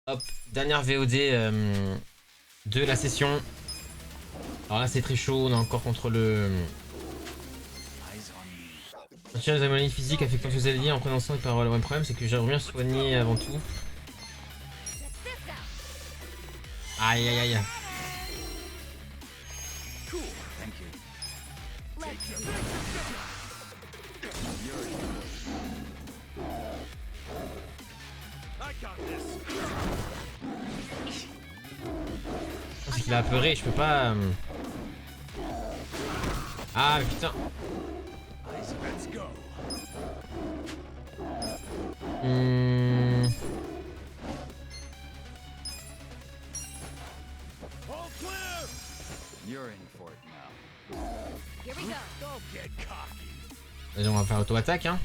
Hop, dernière VOD de la session. Alors là c'est très chaud, on est encore contre le... Tiens, les anomalies physiques affectant vos alliés en prenant soin par le problème c'est que j'aimerais bien soigner avant tout. Aïe aïe aïe. C'est qu'il a apeuré, je peux pas... Ah mais putain. Vas-y, on va faire auto-attaque hein.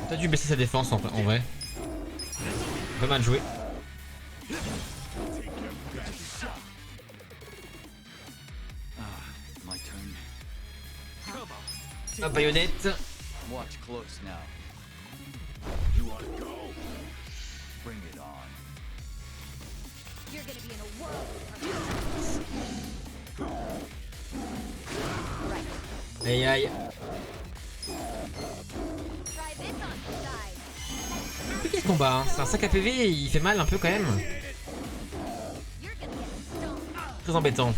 T'as dû baisser sa défense en vrai. Pas mal joué. Hop, baïonnette. Aïe aïe. Quel combat hein. C'est un sac à PV, il fait mal un peu quand même. Très embêtant.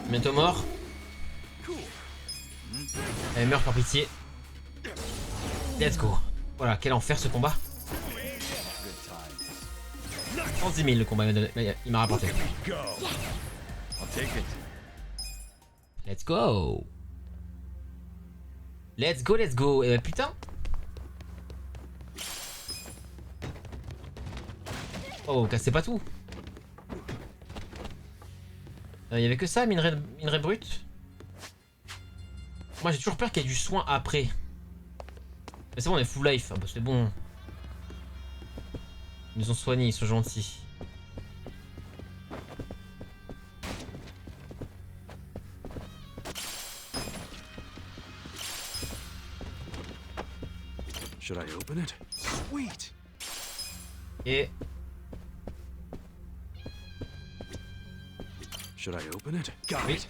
Bientôt mort. Elle meurt par pitié. Let's go. Voilà, quel enfer ce combat. 110 000 le combat, il m'a rapporté. Let's go. Let's go, let's go. Et putain. Oh, cassez pas tout. Il y avait que ça, minerai brut. Moi j'ai toujours peur qu'il y ait du soin après. Mais c'est bon, on est full life. Ah bah c'est bon. Ils nous ont soignés, ils sont gentils. Should I open it? Sweet. Et Should I open it? Got oui. it.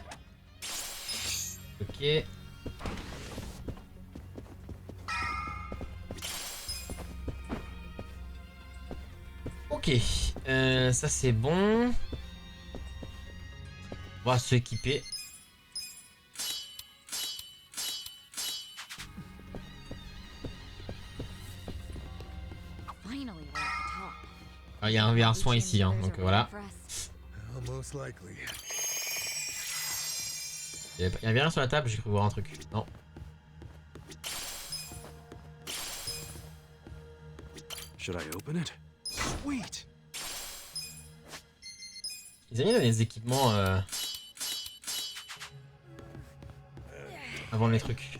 Ok. Ok. Ça c'est bon. On va se équiper. Il y a un soin ici, hein, donc voilà. Il y avait rien sur la table, j'ai cru voir un truc. Non. Should I open it? Sweet. Ils ont mis des équipements avant les trucs.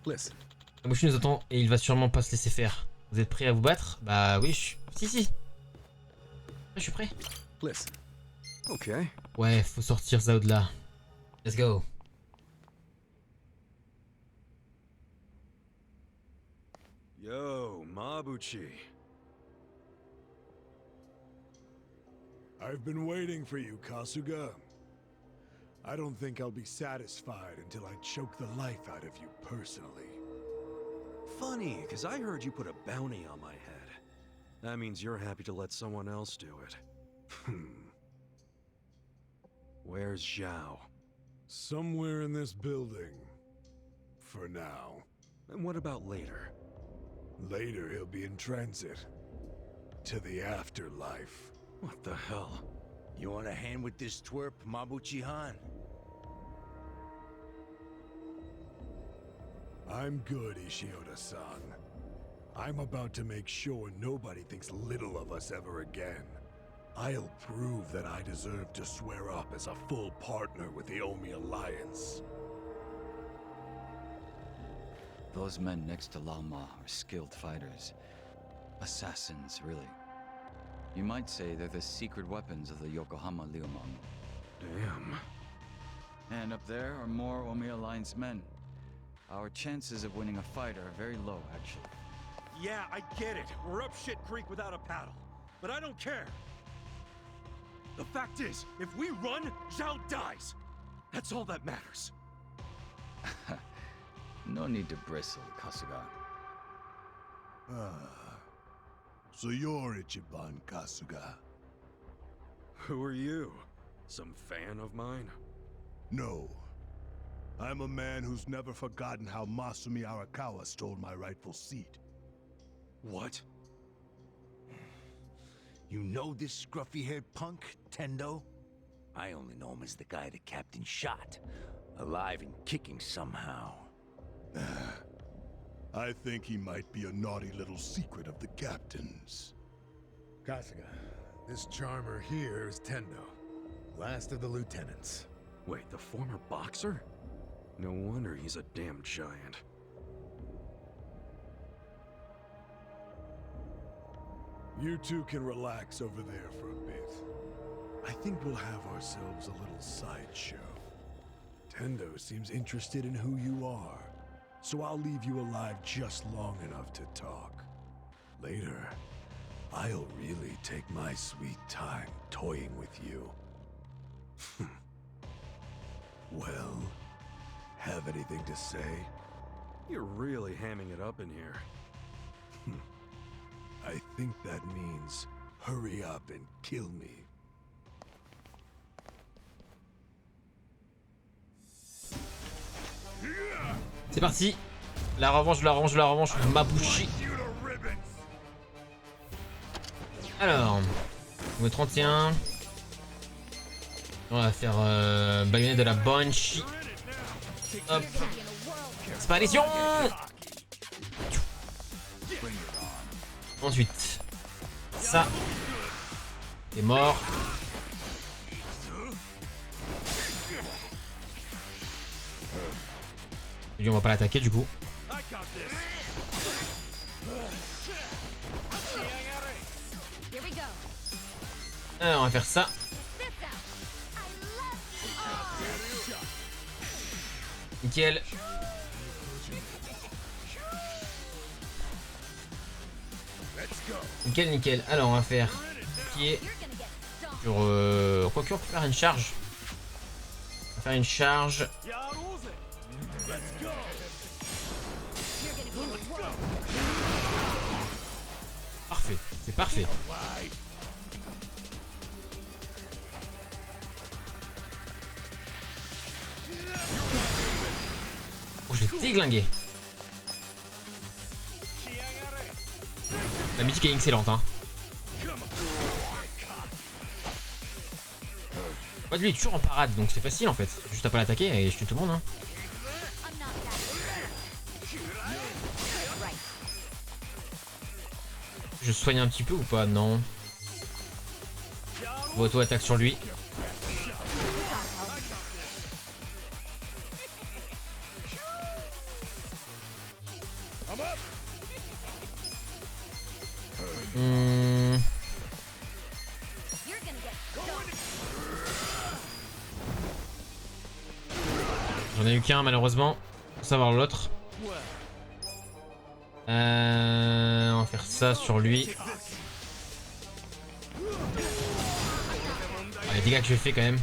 Listen. La mouche nous attend et il va sûrement pas se laisser faire. Vous êtes prêts à vous battre? Bah oui, si. Je suis prêt. Listen. Okay. Ouais, faut sortir ça au-delà. Let's go. Yo, Mabuchi. I've been waiting for you, Kasuga. I don't think I'll be satisfied until I choke the life out of you personally. Funny, because I heard you put a bounty on my head. That means you're happy to let someone else do it. Where's Zhao? Somewhere in this building. For now. And what about later? Later he'll be in transit. To the afterlife. What the hell? You want a hand with this twerp, Mabuchi-han? I'm good, Ishioda-san. I'm about to make sure nobody thinks little of us ever again. I'll prove that I deserve to swear up as a full partner with the Omi Alliance. Those men next to Lao Ma are skilled fighters. Assassins, really. You might say they're the secret weapons of the Yokohama Liumang. Damn. And up there are more Omi Alliance men. Our chances of winning a fight are very low, actually. Yeah, I get it. We're up shit creek without a paddle. But I don't care. The fact is, if we run, Zhao dies. That's all that matters. No need to bristle, Kasuga. So you're Ichiban Kasuga? Who are you? Some fan of mine? No. I'm a man who's never forgotten how Masumi Arakawa stole my rightful seat. What? You know this scruffy-haired punk, Tendo? I only know him as the guy the captain shot. Alive and kicking somehow. I think he might be a naughty little secret of the captain's. Kasuga, this charmer here is Tendo, last of the lieutenants. Wait, the former boxer? No wonder he's a damn giant. You two can relax over there for a bit. I think we'll have ourselves a little sideshow. Tendo seems interested in who you are, so I'll leave you alive just long enough to talk. Later, I'll really take my sweet time toying with you. Well, have anything to say? You're really hamming it up in here. I think that means hurry up and kill me. C'est parti. La revanche, Mabushi. Alors, niveau 31. On va faire baïonnette de la Banshee. Hop. Disparition. Ensuite, ça. T'es mort. Lui, on va pas l'attaquer du coup. Alors, on va faire ça. Nickel. Nickel, nickel. Alors, on va faire pied sur. Quoique, on peut faire une charge. On va faire une charge. Parfait, c'est parfait. Oh, je l'ai déglingué. La musique est excellente, hein. Ouais, lui il est toujours en parade, donc c'est facile en fait. Juste à pas l'attaquer et je tue tout le monde, hein. Je soigne un petit peu ou pas? Non. Auto-attaque sur lui. J'en ai eu qu'un malheureusement. Faut savoir l'autre. On va faire ça sur lui. Ah, les dégâts que je fais quand même.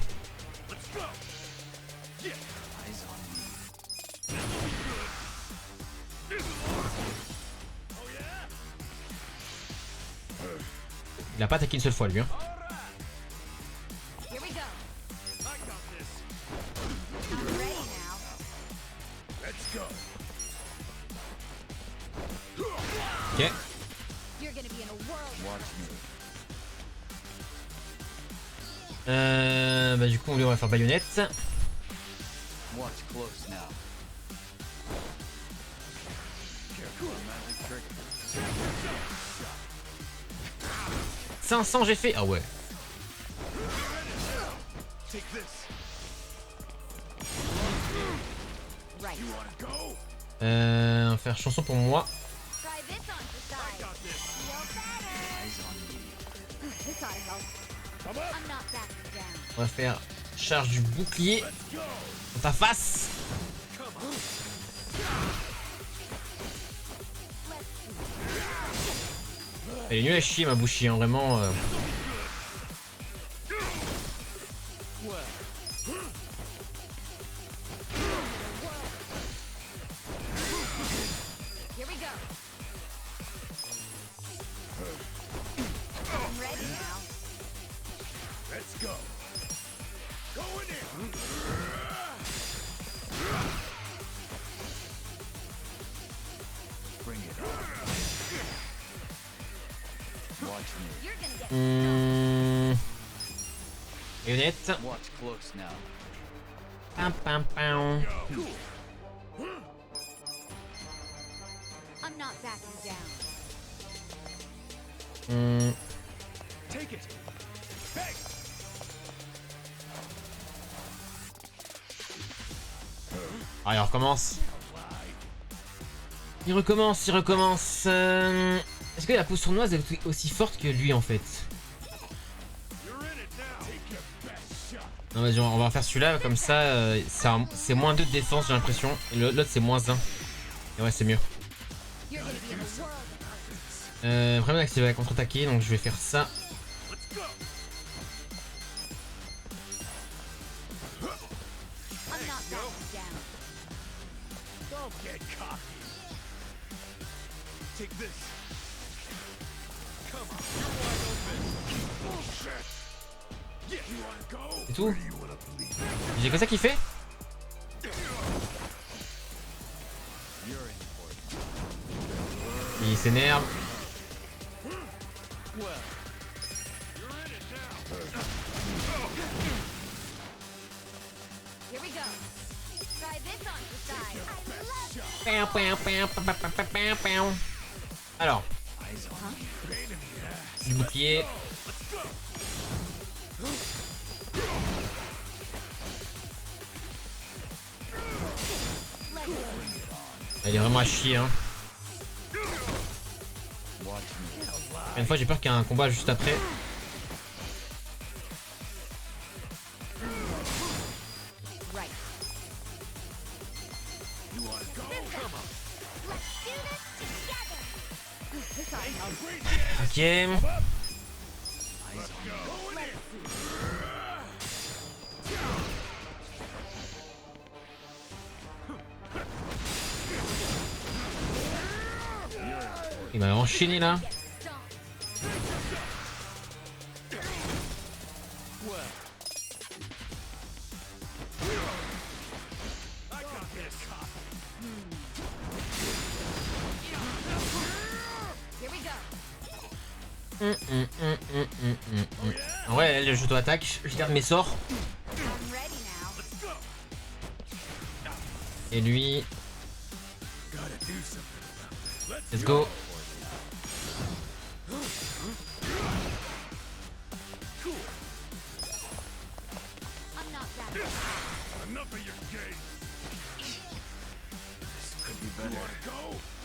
Il a pas attaqué une seule fois lui, hein. Ok. Bah du coup on va faire baïonnette. 500 j'ai fait. Ah ouais. On va faire chanson pour moi. On va faire charge du bouclier. ta face. Elle est nulle à chier ma bouchie, hein, vraiment. Let's go. Going in. Bring it on. Watch me. Marionnette. Watch close now. Pam pam pam. I'm not backing down. Take it. Ah, il recommence. Il recommence. Est-ce que la peau sournoise est aussi forte que lui en fait? Non, vas-y, on va faire celui-là comme ça. C'est moins 2 de défense, j'ai l'impression. Et l'autre, c'est moins 1. Et ouais, c'est mieux. Vraiment d'activer la contre-attaquer, donc je vais faire ça. C'est tout. J'ai que ça qui fait. Il s'énerve. Alors, du bouclier. Elle est vraiment à chier, hein. Une fois j'ai peur qu'il y ait un combat juste après. Ok. Il m'a enchaîné là. Ouais, le jeu attaque, je garde mes sorts. Et lui. Let's go.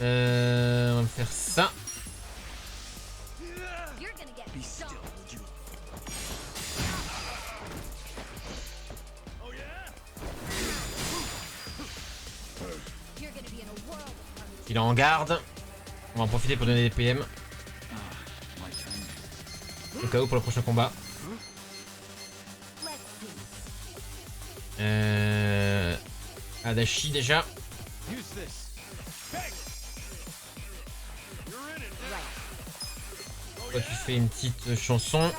On va faire ça. Il est en garde. On va en profiter pour donner des PM. Au cas où pour le prochain combat. Adachi déjà. Toi tu fais une petite chanson.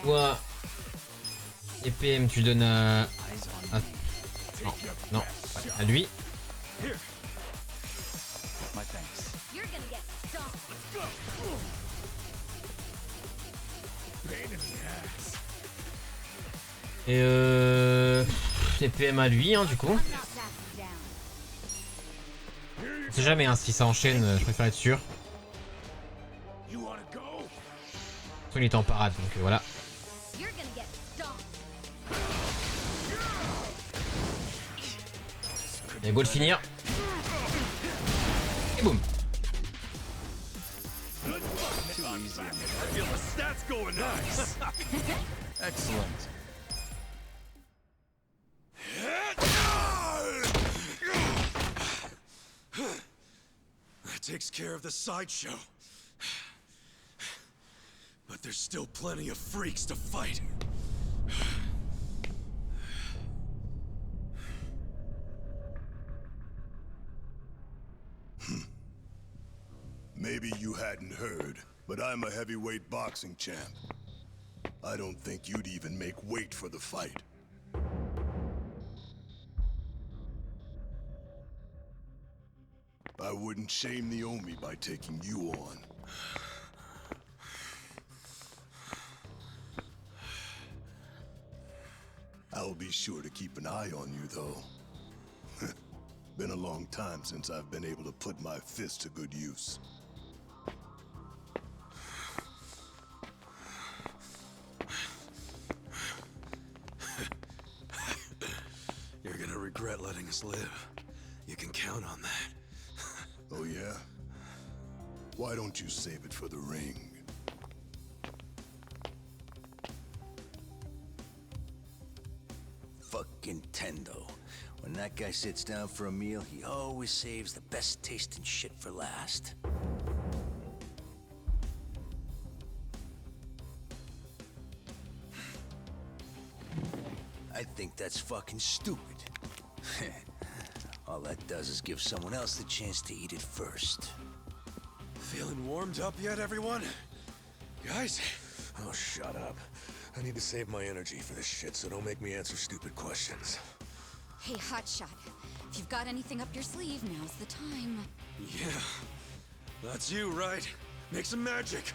Toi les PM tu donnes à... Non, à lui. Et les PM à lui, hein, du coup. On sait jamais, hein, si ça enchaîne, je préfère être sûr. Il était en parade, donc voilà. Et go le finir. Et boum. I feel the stats going nice. Excellent. That takes care of the sideshow. But there's still plenty of freaks to fight. Maybe you hadn't heard, but I'm a heavyweight boxing champ. I don't think you'd even make weight for the fight. I wouldn't shame the Omi by taking you on. I'll be sure to keep an eye on you, though. Been a long time since I've been able to put my fist to good use. You're gonna regret letting us live. You can count on that. Oh yeah? Why don't you save it for the ring? Fucking Tendo. When that guy sits down for a meal, he always saves the best tasting shit for last. I think that's fucking stupid. All that does is give someone else the chance to eat it first. Feeling warmed up yet, everyone? Guys? Oh, shut up. I need to save my energy for this shit, so don't make me answer stupid questions. Hey, Hotshot. If you've got anything up your sleeve, now's the time. Yeah. That's you, right? Make some magic.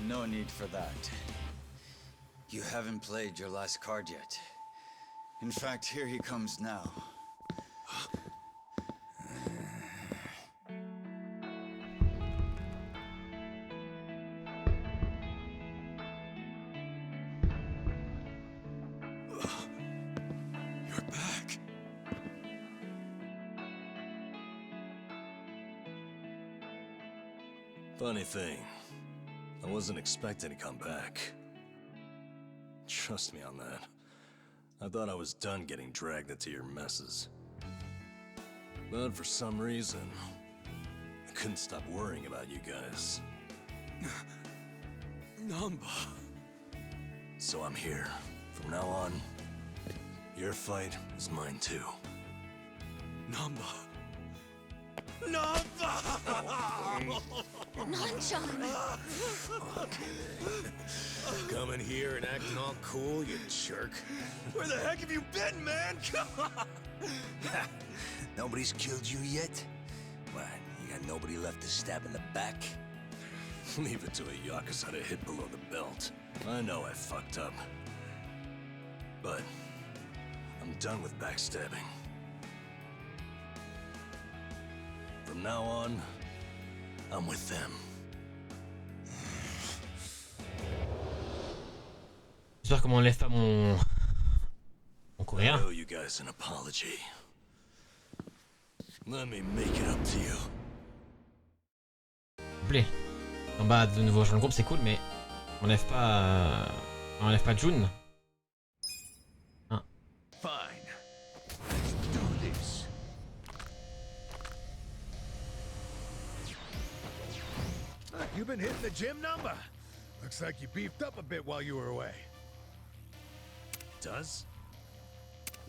No need for that. You haven't played your last card yet. In fact, here he comes now. You're back. Funny thing, I wasn't expecting to come back. Trust me on that. I thought I was done getting dragged into your messes. But for some reason, I couldn't stop worrying about you guys. Namba. So I'm here. From now on, your fight is mine too. Namba. Namba! Nanchan! Coming here and acting all cool, you jerk. Where the heck have you been, man? Come on! Nobody's killed you yet? What, you got nobody left to stab in the back? Leave it to a Yakuza to hit below the belt. I know I fucked up. But I'm done with backstabbing. From now on, I'm with them. J'espère qu'on m'enlève pas mon courrier. I owe you guys an apology. Let me make it up to you. S'il vous plaît. En bas de nouveau rejoindre le groupe, c'est cool, mais on enlève pas June. Hein. Fine. Let's do this. You've been hitting the gym number. Looks like you beefed up a bit while you were away. Does?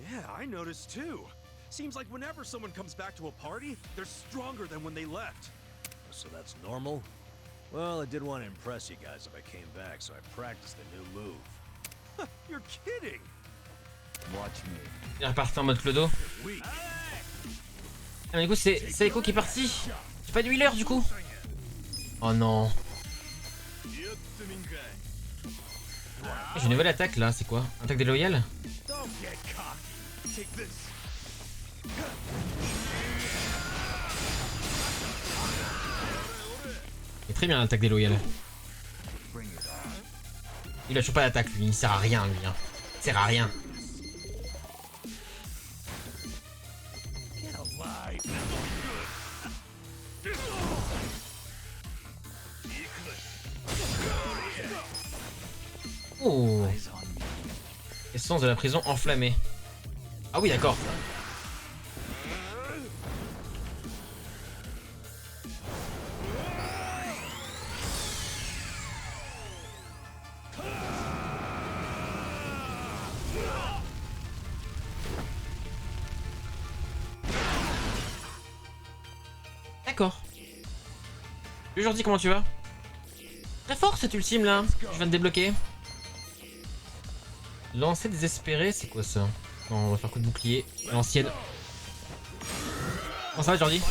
Yeah, I noticed too. Seems like whenever someone comes back to a party, they're stronger than when they left. So that's normal? Well, I did want to impress you guys if I came back, so I practiced a new move. You're kidding. Watch me. Il est reparti en mode clodo. Ah, mais du coup, c'est Echo qui est parti. J'ai pas de healer du coup. Oh non. J'ai une nouvelle attaque là, c'est quoi? Attaque déloyale? C'est très bien l'attaque déloyale. Il a toujours pas d'attaque lui, il sert à rien lui. Hein. Il sert à rien. Oh. Essence de la prison enflammée. Ah oui, d'accord. D'accord. Aujourd'hui, comment tu vas? Très fort cet ultime là, je viens de débloquer. Lancer désespéré, c'est quoi ça? Non, on va faire coup de bouclier. L'ancienne. Comment ça va, Jordi?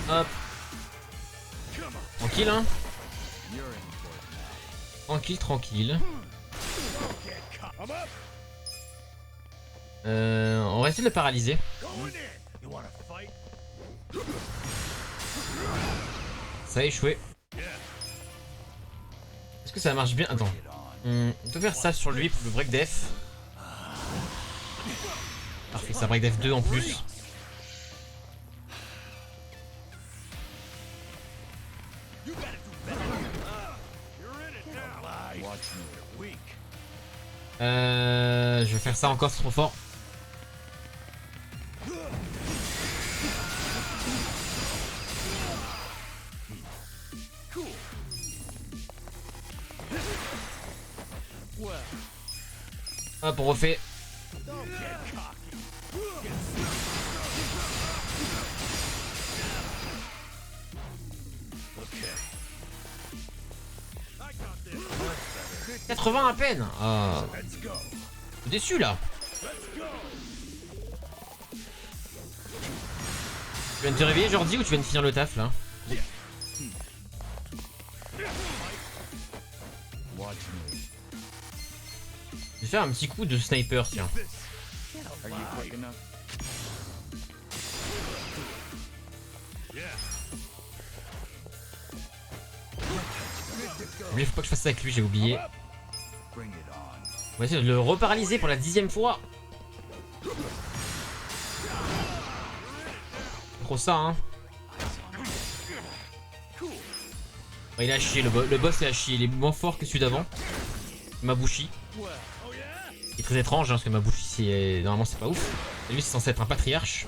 Hop. Tranquille, hein. Tranquille, tranquille. On va essayer de le paralyser. Ça a échoué. Est-ce que ça marche bien? Attends. On peut faire ça sur lui pour le break def. Parfait, ça break def 2 en plus. Je vais faire ça encore, c'est trop fort. Hop, on refait. « 80 à peine. Ah. Je suis déçu là. Tu viens de te réveiller Jordi ou tu viens de finir le taf là? Je vais faire un petit coup de sniper, tiens. Mais faut pas que je fasse ça avec lui, j'ai oublié. On va essayer de le reparalyser pour la 10e fois. Trop ça, hein. Ouais, il a chié, le boss il a chié, il est moins fort que celui d'avant. Mabushi. Il est très étrange, hein, parce que Mabushi, normalement c'est pas ouf. Et lui c'est censé être un patriarche.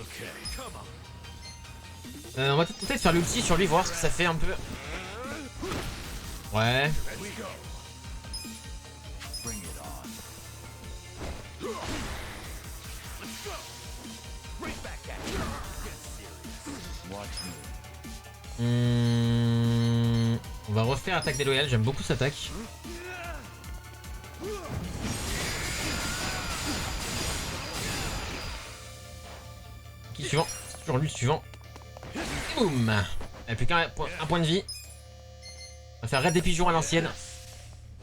On va peut-être faire l'ulti sur lui, voir ce que ça fait un peu. Ouais. On va refaire attaque déloyale, j'aime beaucoup cette attaque. Qui suivant? C'est toujours lui le suivant. Et boum! Il n'a plus qu'un point de vie. On va faire raid des pigeons à l'ancienne.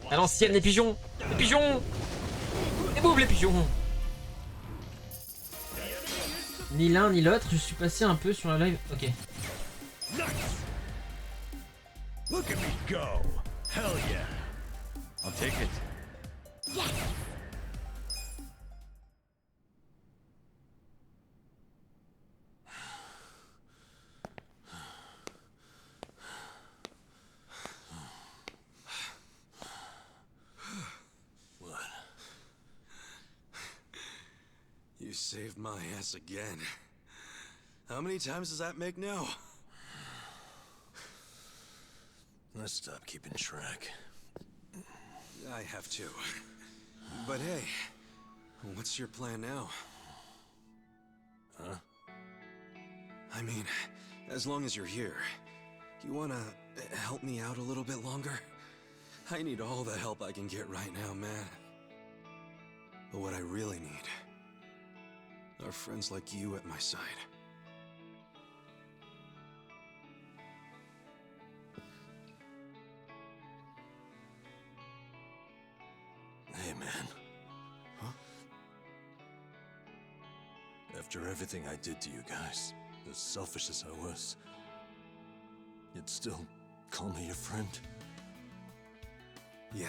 À l'ancienne, les pigeons! Les pigeons! Et boum, les pigeons! Ni l'un ni l'autre, je suis passé un peu sur la live. Ok. Look at me go! Hell yeah! I'll take it. What? You saved my ass again. How many times does that make now? Let's stop keeping track. I have to. But hey, what's your plan now? Huh? I mean, as long as you're here, you wanna help me out a little bit longer? I need all the help I can get right now, man. But what I really need are friends like you at my side. Hey, man. Huh? After everything I did to you guys, as selfish as I was, you'd still Call me your friend? Yeah.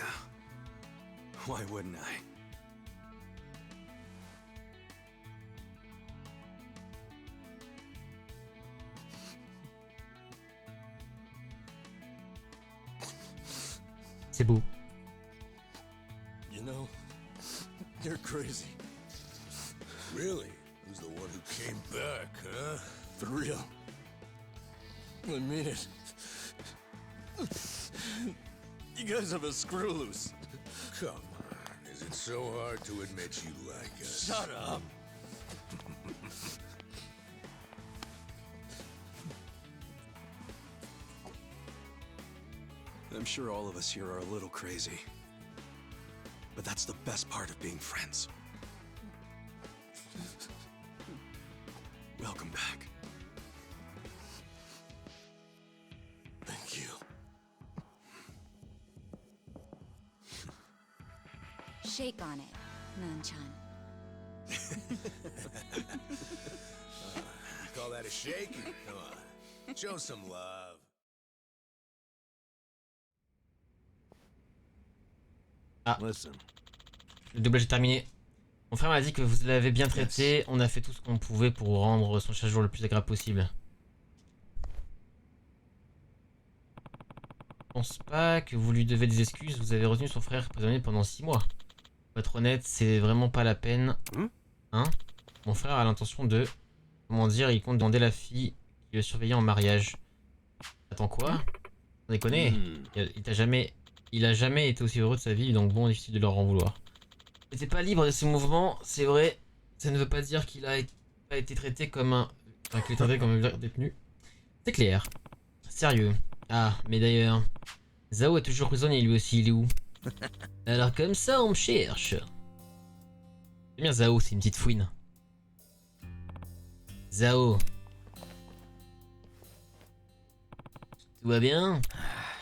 Why wouldn't I? C'est beau. You know, you're crazy. Really? Who's the one who came back, huh? For real? I mean it. You guys have a screw loose. Come on, is it so hard to admit you like us? Shut up! I'm sure all of us here are a little crazy. But that's the best part of being friends. Welcome back. Thank you. Shake on it, Nan-chan. Call that a shake? Come on, show some love. Ah. Listen. Le doublage est terminé. Mon frère m'a dit que vous l'avez bien traité. On a fait tout ce qu'on pouvait pour rendre son chaque jour le plus agréable possible. Je pense pas que vous lui devez des excuses. Vous avez retenu son frère prisonnier pendant 6 mois. Pour être honnête, c'est vraiment pas la peine. Hein? Mon frère a l'intention de... Comment dire, il compte demander la fille qui le surveillait en mariage. Attends quoi? On déconne? Il a jamais été aussi heureux de sa vie, donc bon, difficile de leur en vouloir. Il n'était pas libre de ses mouvements, c'est vrai. Ça ne veut pas dire qu'il a pas été traité comme un... Enfin, qu'il est traité comme un détenu. C'est clair. Sérieux. Ah, mais d'ailleurs... Zhao est toujours prisonnier, lui aussi, il est où? Alors comme ça, on me cherche. J'aime bien Zhao, c'est une petite fouine. Zhao. Tout va bien?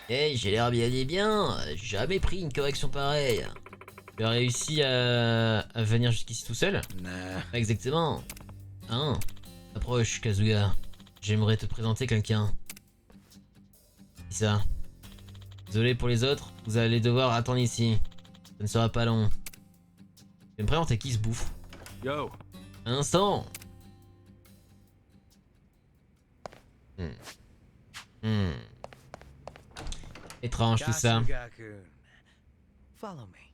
Hey, j'ai l'air bien et bien. J'ai jamais pris une correction pareille. Tu as réussi à venir jusqu'ici tout seul? Nah. Pas exactement. Hein? Approche, Kazuya. J'aimerais te présenter quelqu'un. Qui ça? Désolé pour les autres, vous allez devoir attendre ici. Ça ne sera pas long. Je vais me présenter qui se bouffe. Yo. Un instant. Étrange tout ça. Follow me.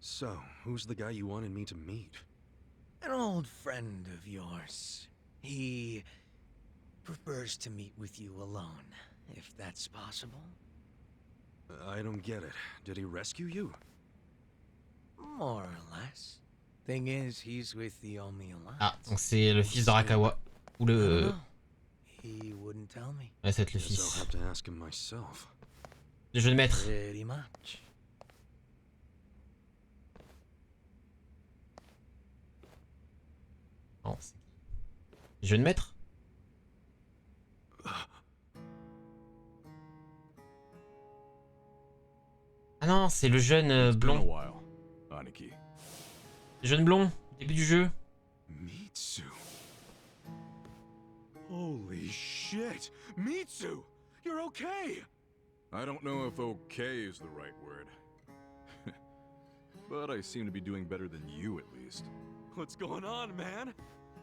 So, who's the guy you wanted me to meet? An old friend of yours. He prefers to meet with you alone, if that's possible. I don't get it. Did he rescue you? More or less. Thing is, he's with the Omi Alliance. Ah, donc c'est le fils d'Arakawa. Ou le... He wouldn't tell me. Ouais, c'est le Guess fils. I'll have to ask him myself. Le jeune maître. Pretty much. Non, c'est qui? Le jeune maître? Ah non, c'est le jeune blond. Le jeune blond, début du jeu. Mitsu. Holy shit! Mitsu! You're okay! I don't know if okay is the right word. But I seem to be doing better than you, at least. What's going on, man?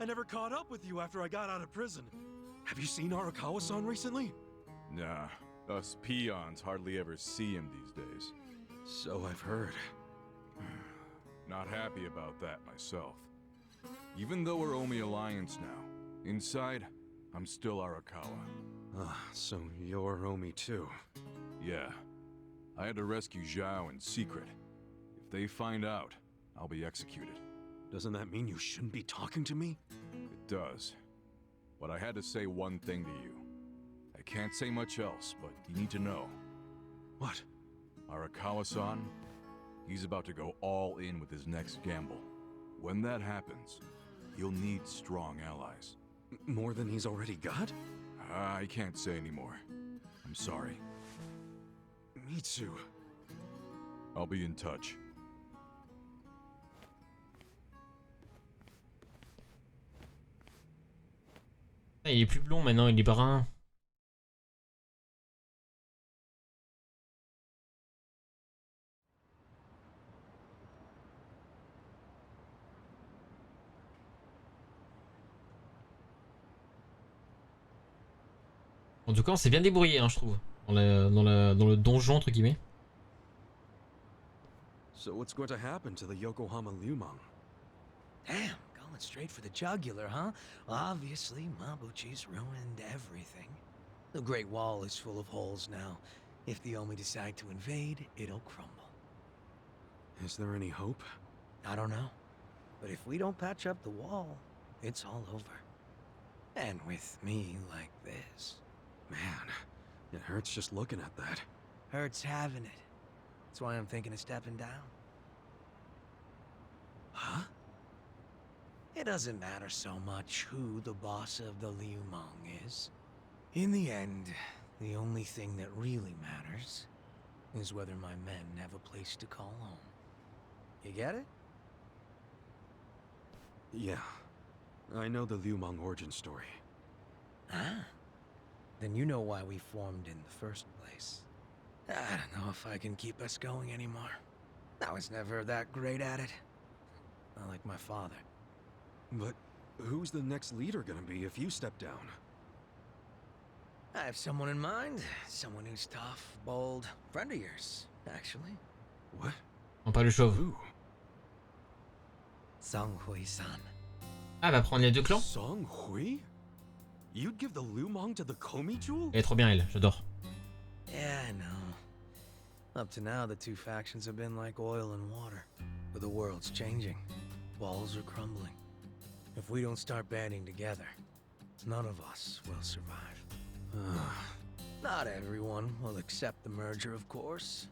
I never caught up with you after I got out of prison. Have you seen Arakawa-san recently? Nah, us peons hardly ever see him these days. So I've heard. Not happy about that myself. Even though we're Omi Alliance now, inside, I'm still Arakawa. Ah, so you're Omi too. Yeah, I had to rescue Zhao in secret. If they find out, I'll be executed. Doesn't that mean you shouldn't be talking to me? It does. But I had to say one thing to you. I can't say much else, but you need to know. What? Arakawa-san, he's about to go all in with his next gamble. When that happens, he'll need strong allies. More than he's already got? I can't say anymore. I'm sorry. Mitsu. I'll be in touch. Ah, il est plus blond maintenant, il est brun. En tout cas, on s'est bien débrouillé, hein, je trouve. Dans le donjon, entre guillemets. So what's going to happen to the Yokohama Liumang? Damn, going straight for the jugular, huh? Obviously, Mabuchi's ruined everything. The Great Wall is full of holes now. If the Omi decide to invade, it'll crumble. Is there any hope? I don't know. But if we don't patch up the wall, it's all over. And with me like this. Man, it hurts just looking at that. Hurts having it. That's why I'm thinking of stepping down. Huh? It doesn't matter so much who the boss of the Liumang is. In the end, the only thing that really matters is whether my men have a place to call home. You get it? Yeah. I know the Liumang origin story. Ah. Then you know why we formed in the first place. I don't know if I can keep us going anymore. I was never that great at it. Not like my father. But who's the next leader gonna be if you step down? I have someone in mind. Someone who's tough, bold. Friend of yours, actually. What? On parle le chauve. Who? Song Hui-san. Ah, elle va prendre les deux clans. Song Hui? You'd give the Liumang to the Komi Jewel? Elle est trop bien, elle. J'adore. Yeah, I know. Up to now, the two factions have been like oil and water. But the world's changing. Walls are crumbling. If we don't start banding together, none of us will survive. Not everyone will accept the merger, of course.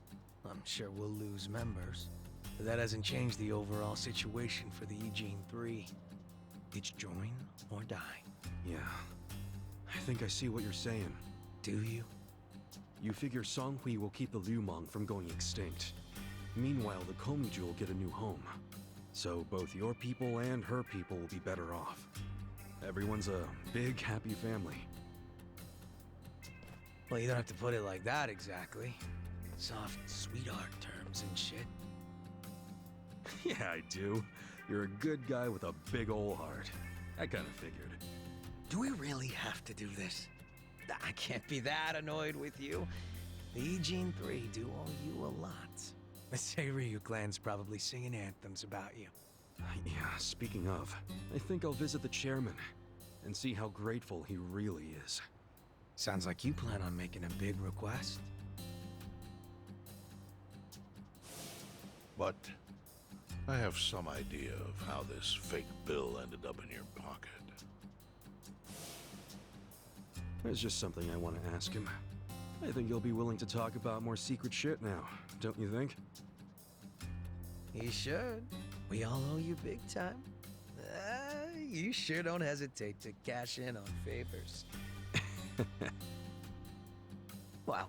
I'm sure we'll lose members. But that hasn't changed the overall situation for the Eugene 3. It's join or die. Yeah. I think I see what you're saying. Do you? You figure Song Hui will keep the Liumang from going extinct. Meanwhile, the Komi Jewel will get a new home. So both your people and her people will be better off. Everyone's a big, happy family. Well, you don't have to put it like that exactly. Soft sweetheart terms and shit. Yeah, I do. You're a good guy with a big ol' heart. I kinda figured. Do we really have to do this? I can't be that annoyed with you. The Eugene 3 do owe you a lot. The Seiryu clan's probably singing anthems about you. Yeah, speaking of, I think I'll visit the chairman and see how grateful he really is. Sounds like you plan on making a big request. But I have some idea of how this fake bill ended up in your pocket. There's just something I want to ask him. I think he'll be willing to talk about more secret shit now, don't you think? He should. We all owe you big time. You sure don't hesitate to cash in on favors. Well,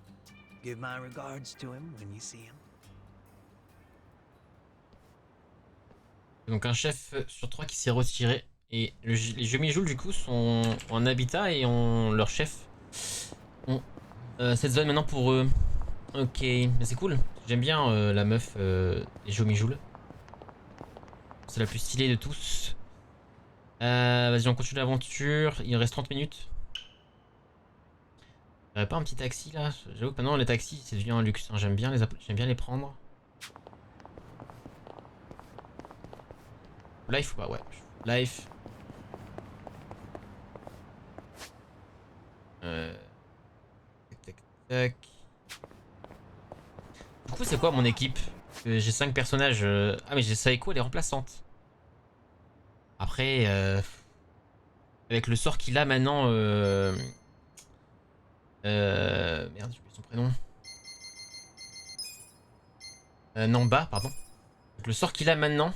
give my regards to him when you see him. Donc un chef sur 3 qui s'est retiré. Et les Yoyoyo du coup sont en habitat et leur chef ont cette zone maintenant pour eux. Ok, mais c'est cool. J'aime bien la meuf des Yoyoyo. C'est la plus stylée de tous. Vas-y, on continue l'aventure. Il reste 30 minutes. J'aurais pas un petit taxi là? J'avoue que maintenant les taxis c'est devenu un luxe. Hein. J'aime bien les prendre. Life ou pas? Ouais. Life. Tac, tac, tac. Du coup, c'est quoi mon équipe? J'ai 5 personnages. Ah, mais j'ai Saeko, elle est remplaçante. Après, avec le sort qu'il a maintenant. Merde, j'ai oublié son prénom. Namba, pardon. Avec le sort qu'il a maintenant.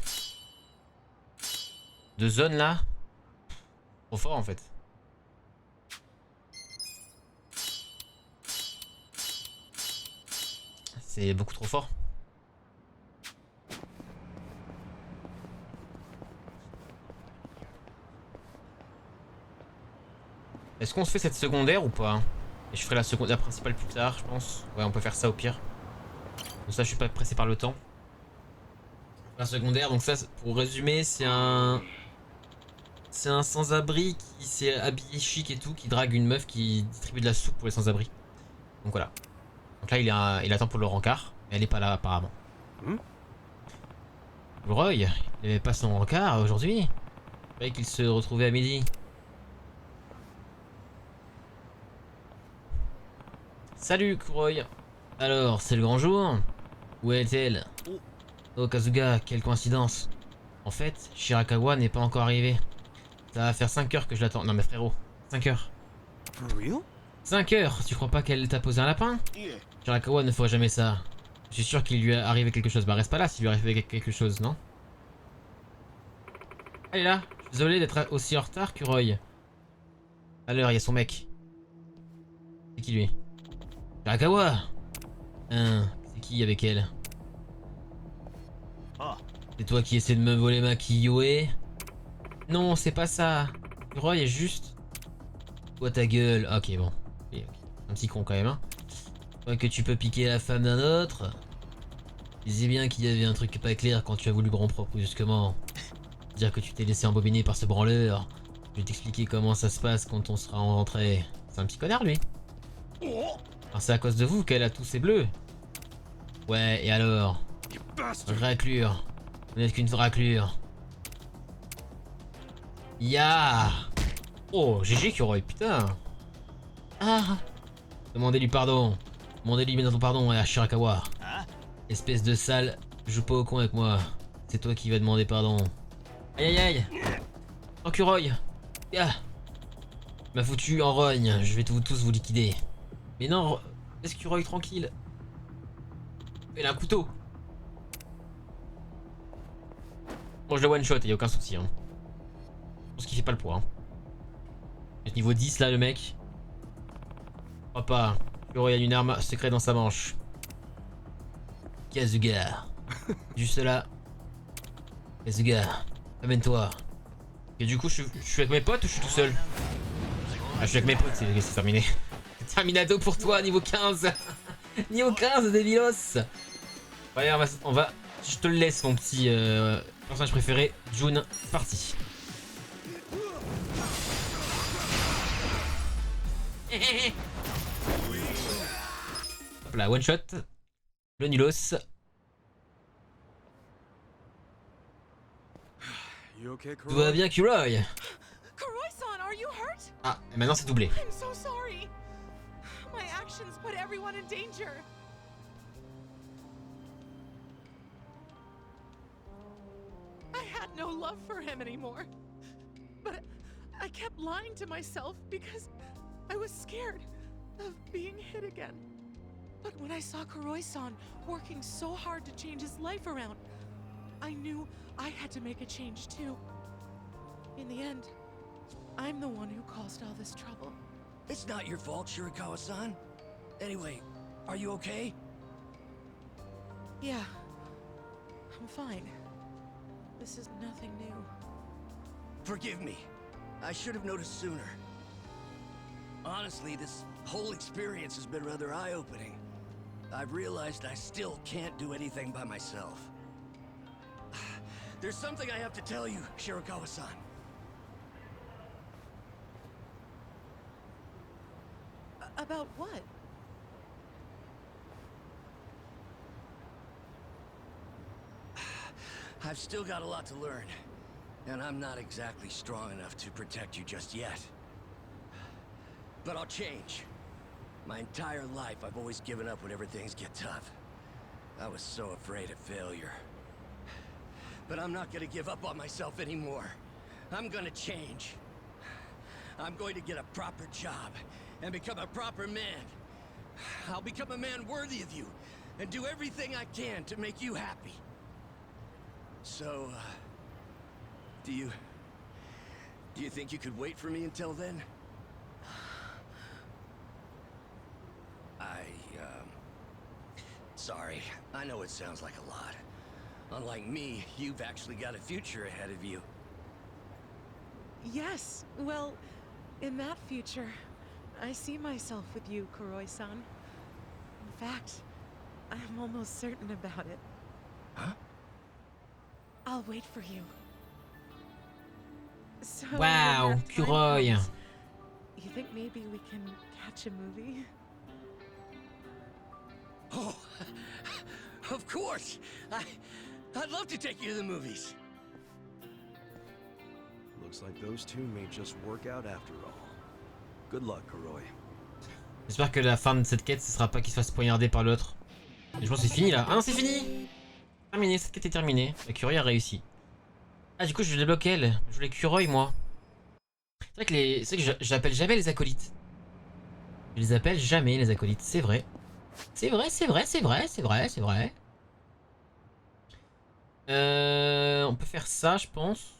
De zone là. Trop fort en fait. C'est beaucoup trop fort. Est-ce qu'on se fait cette secondaire ou pas? Et je ferai la secondaire principale plus tard, je pense. Ouais, on peut faire ça au pire. Comme ça, je suis pas pressé par le temps. La secondaire, donc ça, pour résumer, c'est C'est un sans-abri qui s'est habillé chic et tout, qui drague une meuf qui distribue de la soupe pour les sans-abri. Donc voilà. Donc là, il attend pour le rencard, mais elle est pas là apparemment. Roy, il avait pas son rencard aujourd'hui. Je croyais qu'il se retrouvait à midi. Salut, Kuroy. Alors, c'est le grand jour? Où est-elle? Oh, Kazuga, quelle coïncidence. En fait, Shirakawa n'est pas encore arrivé. Ça va faire 5 heures que je l'attends. Non mais frérot, 5 heures. For real? 5 heures? Tu crois pas qu'elle t'a posé un lapin? Shirakawa ne ferait jamais ça. Je suis sûr qu'il lui est arrivé quelque chose. Bah reste pas là s'il lui est arrivé quelque chose, non? Elle est là. Je suis désolé d'être aussi en retard, Kuroy. À l'heure, il y a son mec. C'est qui lui? Shirakawa. Hein, c'est qui avec elle? C'est toi qui essaies de me voler ma Kiyoe? Non, c'est pas ça. Kuroy est juste... Toi ta gueule. Ok, bon. Ok. Un petit con quand même, hein. Toi que tu peux piquer la femme d'un autre. Je disais bien qu'il y avait un truc pas clair quand tu as voulu grand propre brusquement. Dire que tu t'es laissé embobiner par ce branleur. Je vais t'expliquer comment ça se passe quand on sera rentré. C'est un petit connard lui. Alors c'est à cause de vous qu'elle a tous ses bleus. Ouais, et alors? Raclure. Vous n'êtes qu'une raclure. Ya. Oh, GG Kuroy, putain. Ah. Demandez-lui pardon. Demandez-lui maintenant pardon à Shirakawa. Espèce de sale, joue pas au coin avec moi. C'est toi qui vas demander pardon. Aïe aïe aïe. Oh Kuroy. Ah. M'a foutu en rogne, je vais tous vous liquider. Mais non, laisse Kuroy tranquille. Il a un couteau. Bon, je le one shot, y'a aucun souci. Hein. Je pense qu'il fait pas le poids. Hein. Niveau 10 là, le mec. Je crois pas. Kuroy a une arme secrète dans sa manche. Kazuga. Juste là. Kazuga, amène-toi. Et du coup, je suis avec mes potes ou je suis tout seul? Ah, je suis avec mes potes, c'est terminé. Terminado pour toi, niveau 15. Niveau 15, Débilos. Ouais, on va... Je te le laisse, mon petit personnage préféré. June, parti. Hop là, one shot. Le nulos. Tout va bien, Kuroy? Kuroy-san, are you hurt? Ah, et maintenant c'est doublé. I'm so sorry. My actions put everyone in danger. I had no love for him anymore. But I kept lying to myself because I was scared of being hit again. But when I saw Kuroy-san working so hard to change his life around, I knew I had to make a change too. In the end, I'm the one who caused all this trouble. It's not your fault, Shirakawa-san. Anyway, are you okay? Yeah, I'm fine. This is nothing new. Forgive me. I should have noticed sooner. Honestly, this whole experience has been rather eye-opening. I've realized I still can't do anything by myself. There's something I have to tell you, Shirakawa-san. About what? I've still got a lot to learn, and I'm not exactly strong enough to protect you just yet. But I'll change. My entire life, I've always given up whenever things get tough. I was so afraid of failure. But I'm not gonna give up on myself anymore. I'm gonna change. I'm going to get a proper job and become a proper man. I'll become a man worthy of you and do everything I can to make you happy. So, do you think you could wait for me until then? Sorry, I know it sounds like a lot. Unlike me, you've actually got a future ahead of you. Yes, well, in that future, I see myself with you, Kuroy-san. In fact, I'm almost certain about it. Huh? I'll wait for you. So Wow, when that time Kuroy. comes, you think maybe we can catch a movie? Oh, of course. I'd love to take you to the movies. Looks like those two may just work out after all. Good luck, Kuroy. J'espère que la fin de cette quête, ce sera pas qu'il se fasse poignarder par l'autre. Et je pense que c'est fini là. Ah non, c'est fini! Terminé, cette quête est terminée. La Kuroy a réussi. Ah, du coup, je débloque elle. Je voulais Kuroy, moi. C'est vrai que j'appelle jamais les acolytes. Je les appelle jamais les acolytes, c'est vrai. C'est vrai, c'est vrai, c'est vrai, c'est vrai, c'est vrai. On peut faire ça, je pense.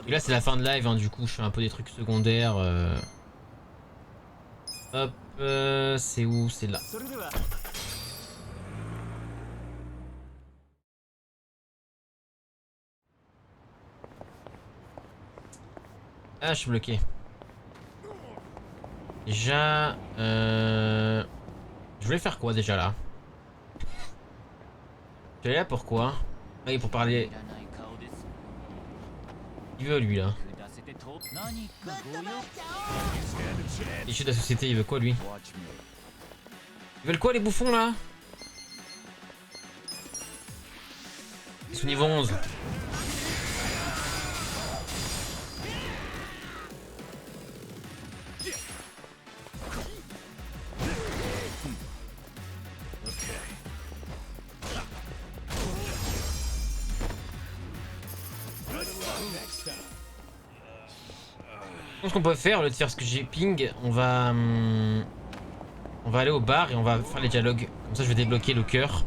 Et là, c'est la fin de live, hein, du coup, je fais un peu des trucs secondaires. Hop, c'est où? C'est là. Ah, je suis bloqué. Déjà, je voulais faire quoi déjà là? Tu es là pourquoi? Ah oui, pour parler. Il veut lui là. Issu de la société, il veut quoi lui? Ils veulent quoi les bouffons là? Ils sont niveau 11. Ce qu'on peut faire, au lieu de faire ce que j'ai ping, on va aller au bar et on va faire les dialogues. Comme ça, je vais débloquer le cœur.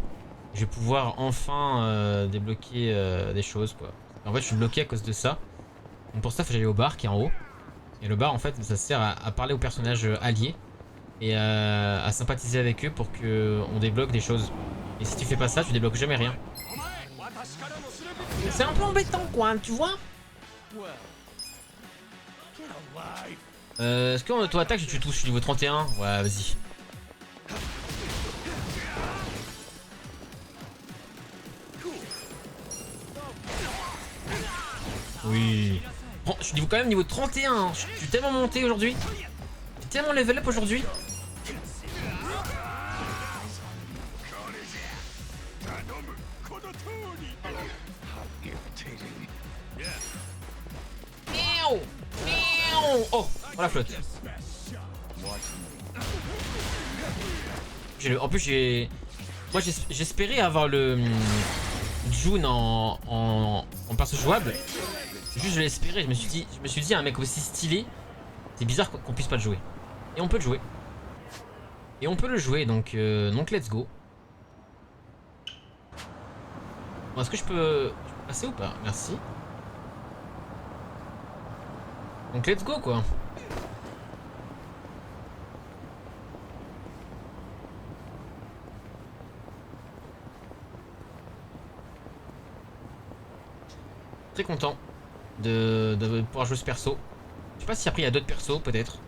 Je vais pouvoir enfin débloquer des choses, quoi. En fait, je suis bloqué à cause de ça. Donc pour ça, il faut que j'aille au bar qui est en haut. Et le bar, en fait, ça sert à parler aux personnages alliés et à sympathiser avec eux pour que on débloque des choses. Et si tu fais pas ça, tu débloques jamais rien. C'est un peu embêtant, quoi, tu vois. Est-ce qu'en auto-attaque je tue tous? Je suis niveau 31. Ouais, vas-y. Oui. Bon, je suis quand même niveau 31. Hein. Je suis tellement monté aujourd'hui. J'ai tellement level up aujourd'hui. Oh, oh la flotte. En plus j'ai... Moi j'espérais avoir le June en perso jouable. Juste je l'espérais, je me suis dit un mec aussi stylé, c'est bizarre qu'on puisse pas le jouer. Et on peut le jouer. Et on peut le jouer donc let's go. Bon, est-ce que je peux passer ou pas? Merci. Donc let's go quoi. Très content de pouvoir jouer ce perso. Je sais pas si après il y a d'autres persos peut-être.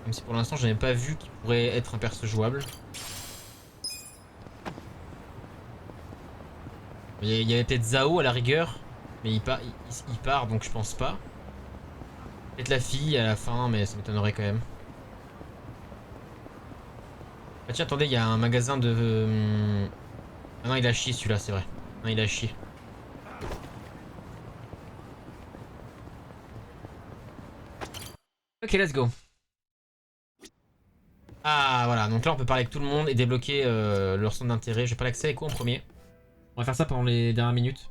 Même si pour l'instant je n'avais pas vu qu'il pourrait être un perso jouable. Il y avait peut-être Zao à la rigueur. Mais il part donc je pense pas. Peut-être la fille à la fin mais ça m'étonnerait quand même. Ah tiens attendez il y a un magasin de... Ah non il a chié celui-là c'est vrai. Non il a chié. Ok let's go. Ah voilà donc là on peut parler avec tout le monde et débloquer leur centre d'intérêt. Je vais pas l'accès avec quoi en premier? On va faire ça pendant les dernières minutes.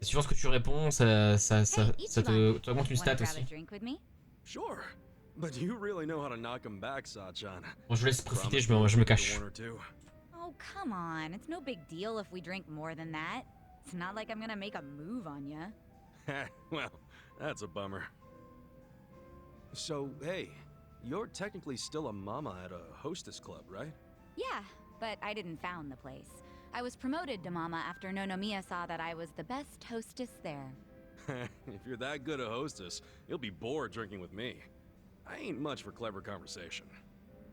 Suivant ce que tu réponds, ça te augmente une stat aussi. Sure, but you really know how to knock 'em back, Sachan. Bon, je vous laisse profiter, je me cache. Oh, come on. It's no big deal if we drink more than that. It's not like I'm gonna make a move on ya. Well, that's a bummer. So, hey, you're technically still a mama at a hostess club, right? Yeah, but I didn't found the place. I was promoted to mama after Nonomiya saw that I was the best hostess there. If you're that good a hostess, you'll be bored drinking with me. I ain't much for clever conversation.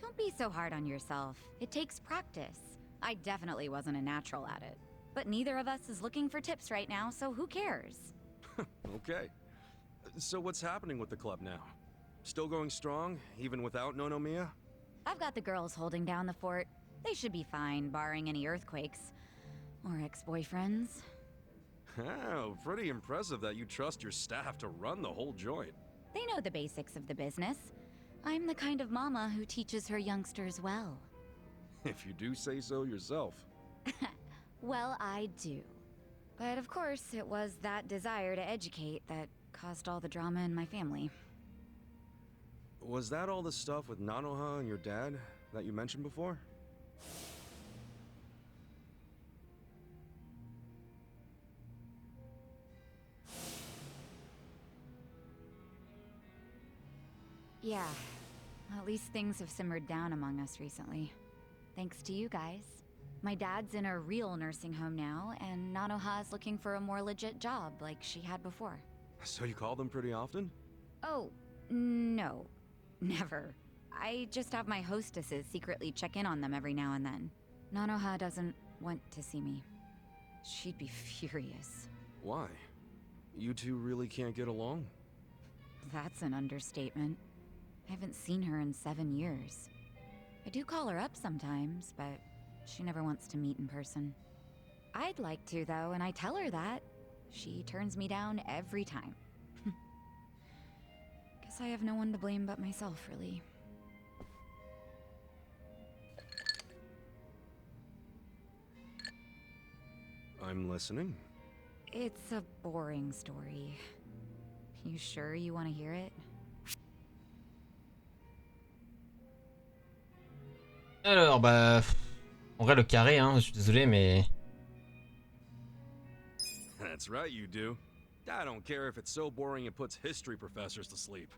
Don't be so hard on yourself. It takes practice. I definitely wasn't a natural at it. But neither of us is looking for tips right now, so who cares? Okay. So what's happening with the club now? Still going strong, even without Nonomiya? I've got the girls holding down the fort. They should be fine, barring any earthquakes. Or ex-boyfriends. Oh, pretty impressive that you trust your staff to run the whole joint. They know the basics of the business. I'm the kind of mama who teaches her youngsters well. If you do say so yourself. Well, I do. But of course, it was that desire to educate that caused all the drama in my family. Was that all the stuff with Nanoha and your dad that you mentioned before? Yeah. At least things have simmered down among us recently. Thanks to you guys. My dad's in a real nursing home now, and Nanoha's looking for a more legit job like she had before. So you call them pretty often? Oh, no. Never. I just have my hostesses secretly check in on them every now and then. Nanoha doesn't want to see me. She'd be furious. Why? You two really can't get along? That's an understatement. I haven't seen her in 7 years. I do call her up sometimes, but she never wants to meet in person. I'd like to, though, and I tell her that. She turns me down every time. Guess I have no one to blame but myself, really. I'm listening. It's a boring story. You sure you want to hear it? Alors, bah... En vrai, le carré, hein, je suis désolé, mais... That's right, you do. I don't care if it's so boring it puts history professors to sleep.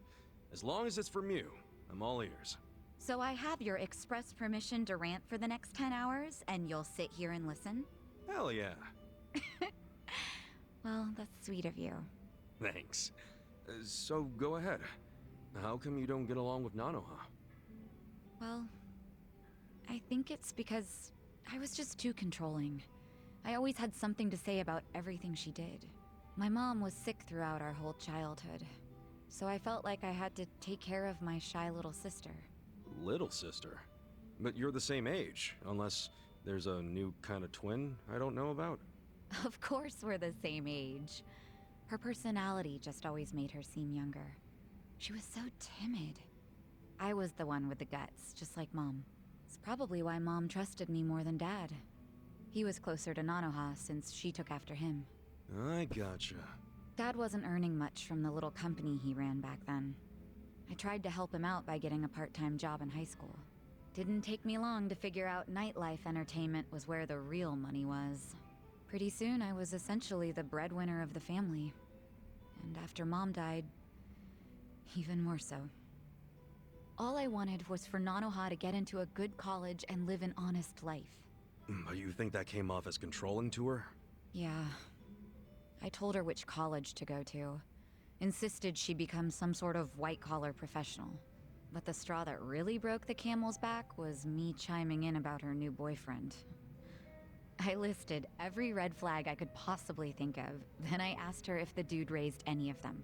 As long as it's from you, I'm all ears. So I have your express permission to rant for the next 10 hours, and you'll sit here and listen? Hell yeah. Well, that's sweet of you. Thanks. So go ahead. How come you don't get along with Nanoha? Well, I think it's because I was just too controlling. I always had something to say about everything she did. My mom was sick throughout our whole childhood, so I felt like I had to take care of my shy little sister. Little sister? But you're the same age, unless there's a new kind of twin I don't know about? Of course we're the same age. Her personality just always made her seem younger. She was so timid. I was the one with the guts, just like Mom. It's probably why Mom trusted me more than Dad. He was closer to Nanoha since she took after him. I gotcha. Dad wasn't earning much from the little company he ran back then. I tried to help him out by getting a part-time job in high school. Didn't take me long to figure out nightlife entertainment was where the real money was. Pretty soon I was essentially the breadwinner of the family. And after Mom died, even more so. All I wanted was for Nanoha to get into a good college and live an honest life. But you think that came off as controlling to her? Yeah. I told her which college to go to. Insisted she become some sort of white-collar professional. But the straw that really broke the camel's back was me chiming in about her new boyfriend. I listed every red flag I could possibly think of, then I asked her if the dude raised any of them.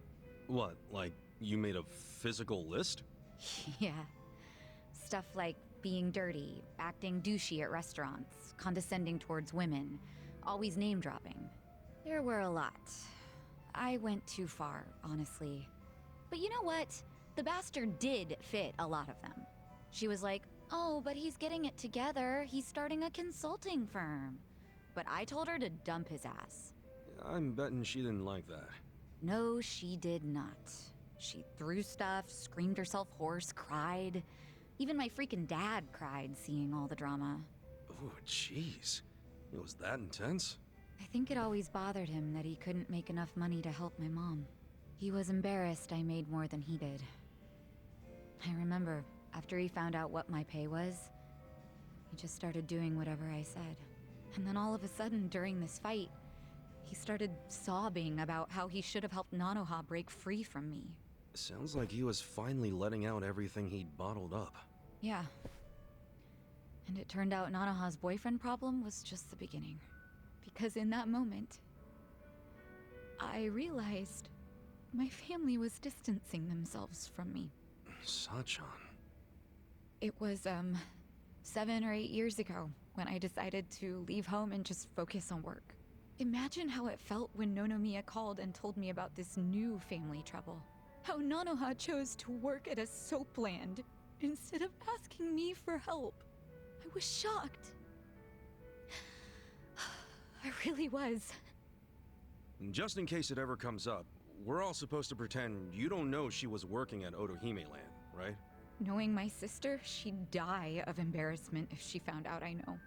What, like you made a physical list? Yeah. Stuff like being dirty, acting douchey at restaurants, condescending towards women, always name-dropping. There were a lot. I went too far, honestly. But you know what? The bastard did fit a lot of them. She was like, oh, but he's getting it together. He's starting a consulting firm. But I told her to dump his ass. I'm betting she didn't like that. No, she did not. She threw stuff, screamed herself hoarse, cried. Even my freaking dad cried seeing all the drama. Oh, jeez. It was that intense? I think it always bothered him that he couldn't make enough money to help my mom. He was embarrassed I made more than he did. I remember, after he found out what my pay was, he just started doing whatever I said. And then all of a sudden, during this fight, he started sobbing about how he should have helped Nanoha break free from me. Sounds like he was finally letting out everything he'd bottled up. Yeah. And it turned out Nanoha's boyfriend problem was just the beginning. Because in that moment, I realized my family was distancing themselves from me. Sachan. It was, 7 or 8 years ago when I decided to leave home and just focus on work. Imagine how it felt when Nonomiya called and told me about this new family trouble. How Nanoha chose to work at a soap land instead of asking me for help. I was shocked. I really was. Just in case it ever comes up, we're all supposed to pretend you don't know she was working at Otohime Land, right? Knowing my sister, she'd die of embarrassment if she found out I know.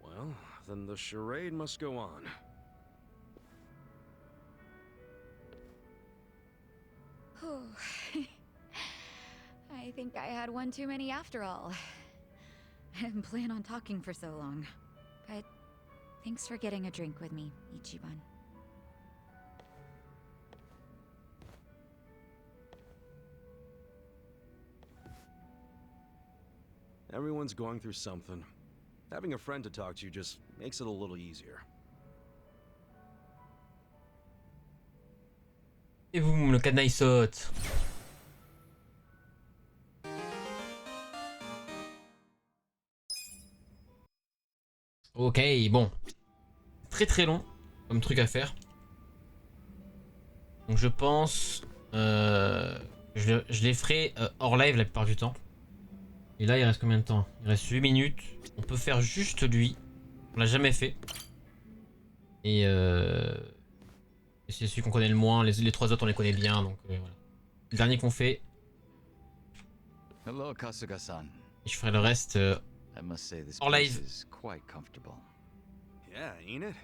Well, then the charade must go on. I think I had one too many after all. I didn't plan on talking for so long. But thanks for getting a drink with me, Ichiban. Everyone's going through something. Having a friend to talk to just makes it a little easier. Et boum, le cadenas il saute. Ok, bon. Très très long comme truc à faire. Donc je pense... je les ferai hors live la plupart du temps. Et là il reste combien de temps? Il reste 8 minutes. On peut faire juste lui. On l'a jamais fait. Et c'est celui qu'on connaît le moins. Les 3 autres on les connaît bien. Donc voilà. Le dernier qu'on fait. Hello, Kasuga-san. Et je ferai le reste I must say this hors place live. is quite comfortable. Yeah, ain't it?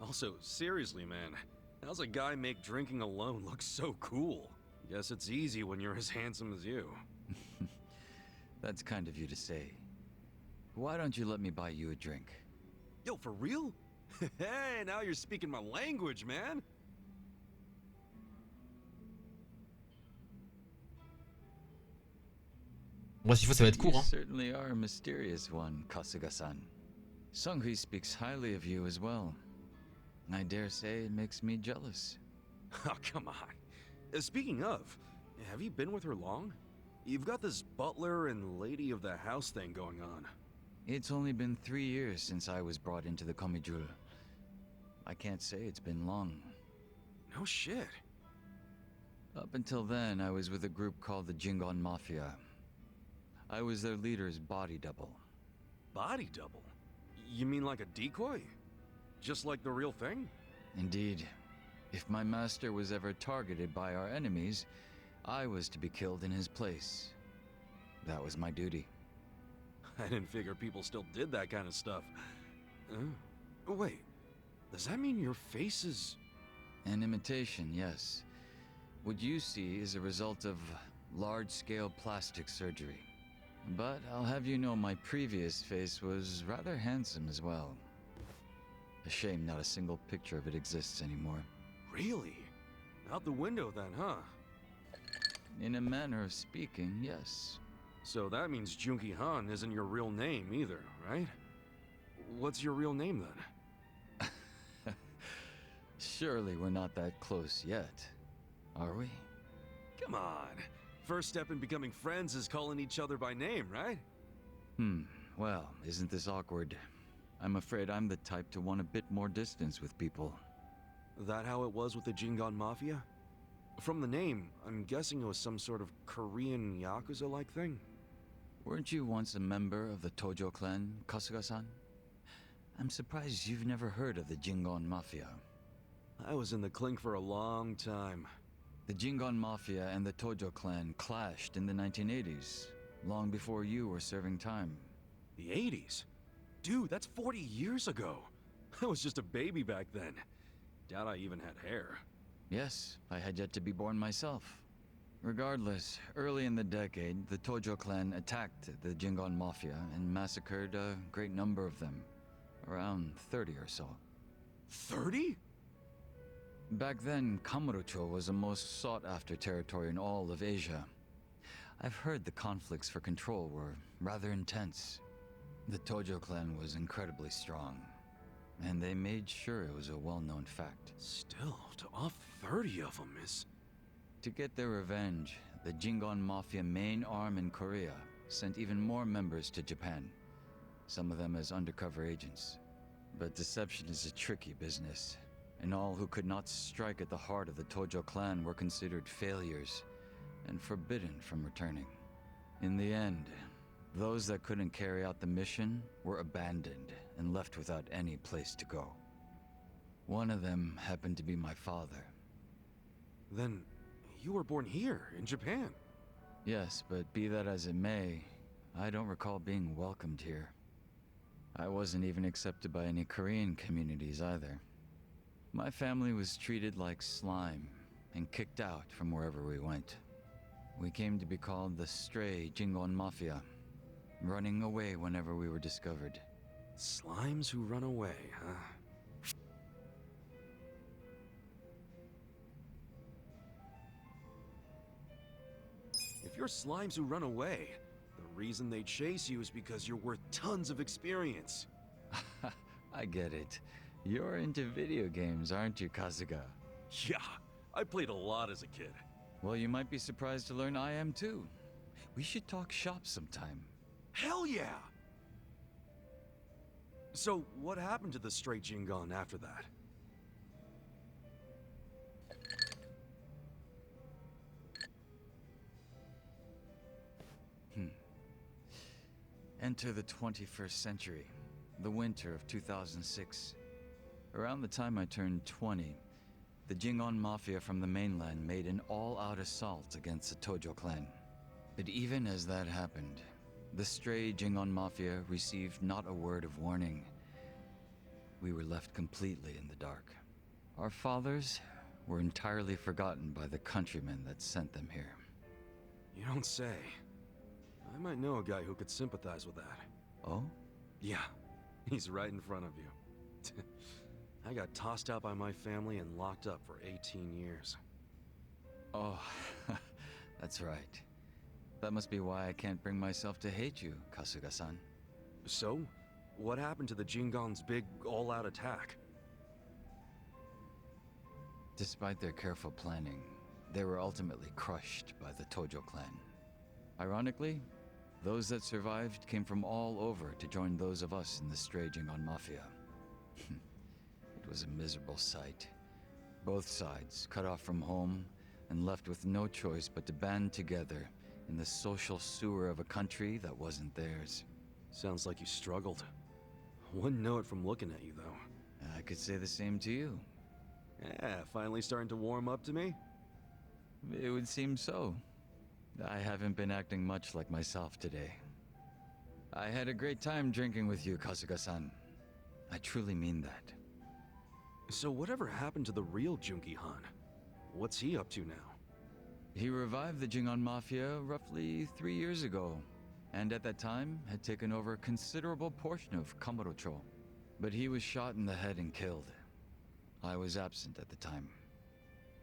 Also, seriously, man, how's a guy make drinking alone look so cool? Guess it's easy when you're as handsome as you. That's kind of you to say. Why don't you let me buy you a drink? Yo, for real? Hey, now you're speaking my language, man. Moi s'il faut ça va être court You hein. certainly are a mysterious one, Kasuga-san. Sunghui speaks highly of you as well. I dare say it makes me jealous. Oh, come on. Speaking of, have you been with her long? You've got this butler and lady of the house thing going on. It's only been 3 years since I was brought into the Komijul. I can't say it's been long. No shit. Up until then, I was with a group called the Jingon Mafia. I was their leader's body double. Body double? You mean like a decoy? Just like the real thing? Indeed. If my master was ever targeted by our enemies, I was to be killed in his place. That was my duty. I didn't figure people still did that kind of stuff. Wait, does that mean your face is... An imitation, yes. What you see is a result of large-scale plastic surgery. But I'll have you know my previous face was rather handsome as well. A shame not a single picture of it exists anymore. Really? Out the window then, huh? In a manner of speaking, yes. So that means Junki Han isn't your real name either, right? What's your real name then? Surely we're not that close yet, are we? Come on. First step in becoming friends is calling each other by name, right? Well, isn't this awkward? I'm afraid I'm the type to want a bit more distance with people. That how it was with the Jingon Mafia? From the name, I'm guessing it was some sort of Korean Yakuza-like thing? Weren't you once a member of the Tojo clan, Kasuga-san? I'm surprised you've never heard of the Jingon Mafia. I was in the clink for a long time. The Jingon Mafia and the Tojo clan clashed in the 1980s, long before you were serving time. The 80s? Dude, that's 40 years ago. I was just a baby back then. Doubt I even had hair. Yes, I had yet to be born myself. Regardless, early in the decade, the Tojo clan attacked the Jingon Mafia and massacred a great number of them. Around 30 or so. 30? Back then, Kamurocho was the most sought-after territory in all of Asia. I've heard the conflicts for control were rather intense. The Tojo clan was incredibly strong, and they made sure it was a well-known fact. Still, to off 30 of them is... To get their revenge, the Jingon Mafia main arm in Korea sent even more members to Japan, some of them as undercover agents. But deception is a tricky business, and all who could not strike at the heart of the Tojo clan were considered failures and forbidden from returning. In the end, those that couldn't carry out the mission were abandoned and left without any place to go. One of them happened to be my father. Then, you were born here, in Japan? Yes, but be that as it may, I don't recall being welcomed here. I wasn't even accepted by any Korean communities either. My family was treated like slime and kicked out from wherever we went. We came to be called the Stray Jingon Mafia, running away whenever we were discovered. Slimes who run away, huh? If you're slimes who run away, the reason they chase you is because you're worth tons of experience. I get it. You're into video games, aren't you, Kasuga? Yeah, I played a lot as a kid. Well, you might be surprised to learn I am too. We should talk shop sometime. Hell yeah! So, what happened to the Stray Jingon after that? Enter the 21st century, the winter of 2006. Around the time I turned 20, the Jingon Mafia from the mainland made an all-out assault against the Tojo clan. But even as that happened, the Stray Jingon Mafia received not a word of warning. We were left completely in the dark. Our fathers were entirely forgotten by the countrymen that sent them here. You don't say. I might know a guy who could sympathize with that. Oh? Yeah, he's right in front of you. I got tossed out by my family and locked up for 18 years. Oh, that's right. That must be why I can't bring myself to hate you, Kasuga-san. So, what happened to the Jingon's big all-out attack? Despite their careful planning, they were ultimately crushed by the Tojo clan. Ironically, those that survived came from all over to join those of us in the Stray Jingon Mafia. It was a miserable sight. Both sides cut off from home and left with no choice but to band together in the social sewer of a country that wasn't theirs. Sounds like you struggled. Wouldn't know it from looking at you, though. I could say the same to you. Yeah, finally starting to warm up to me? It would seem so. I haven't been acting much like myself today. I had a great time drinking with you, Kasuga-san. I truly mean that. So whatever happened to the real Junki Han? What's he up to now? He revived the Jingon Mafia roughly 3 years ago, and at that time had taken over a considerable portion of Kamurocho. But he was shot in the head and killed. I was absent at the time.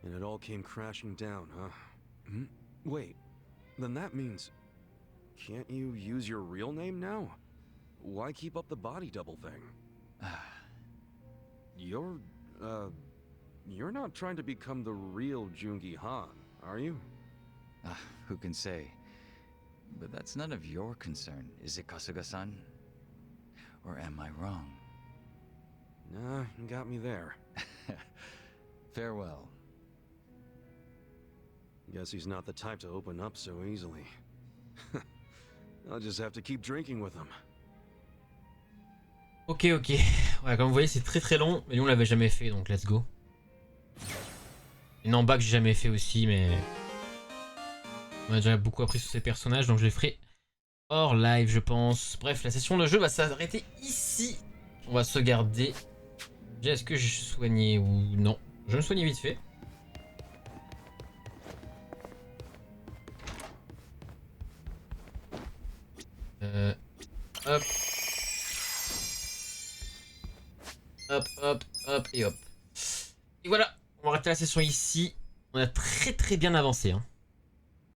And it all came crashing down, huh? Wait, then that means... Can't you use your real name now? Why keep up the body double thing? You're not trying to become the real Jungi Han, are you? Who can say? But that's none of your concern, is it, Kasuga-san? Or am I wrong? Nah, you got me there. Farewell. Guess he's not the type to open up so easily. I'll just have to keep drinking with him. Ok, ok. Ouais, comme vous voyez, c'est très très long, mais nous on l'avait jamais fait, donc let's go. Et Namba que j'ai jamais fait aussi, mais on a déjà beaucoup appris sur ces personnages, donc je les ferai hors live, je pense. Bref, la session de jeu va s'arrêter ici. On va sauvegarder. Déjà, est-ce que je suis soigné ou non? Je me soigne vite fait. Hop. Hop, hop, hop et hop. Et voilà, On va arrêter la session ici. On a très bien avancé. Hein.